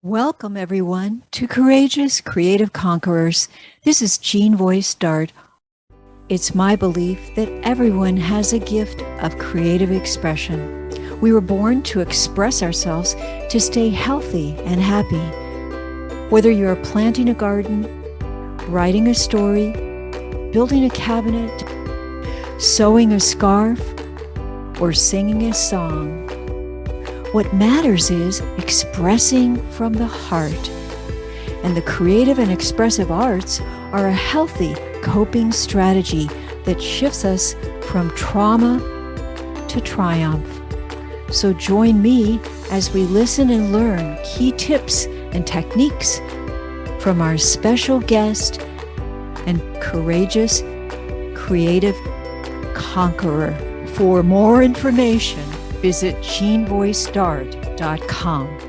Welcome, everyone, to Courageous Creative Conquerors. This is Jean Voice Dart. It's my belief that everyone has a gift of creative expression. We were born to express ourselves to stay healthy and happy. Whether you are planting a garden, writing a story, building a cabinet, sewing a scarf, or singing a song, what matters is expressing from the heart. And the creative and expressive arts are a healthy coping strategy that shifts us from trauma to triumph. So join me as we listen and learn key tips and techniques from our special guest and courageous creative conqueror. For more information, visit jeanvoicedart.com.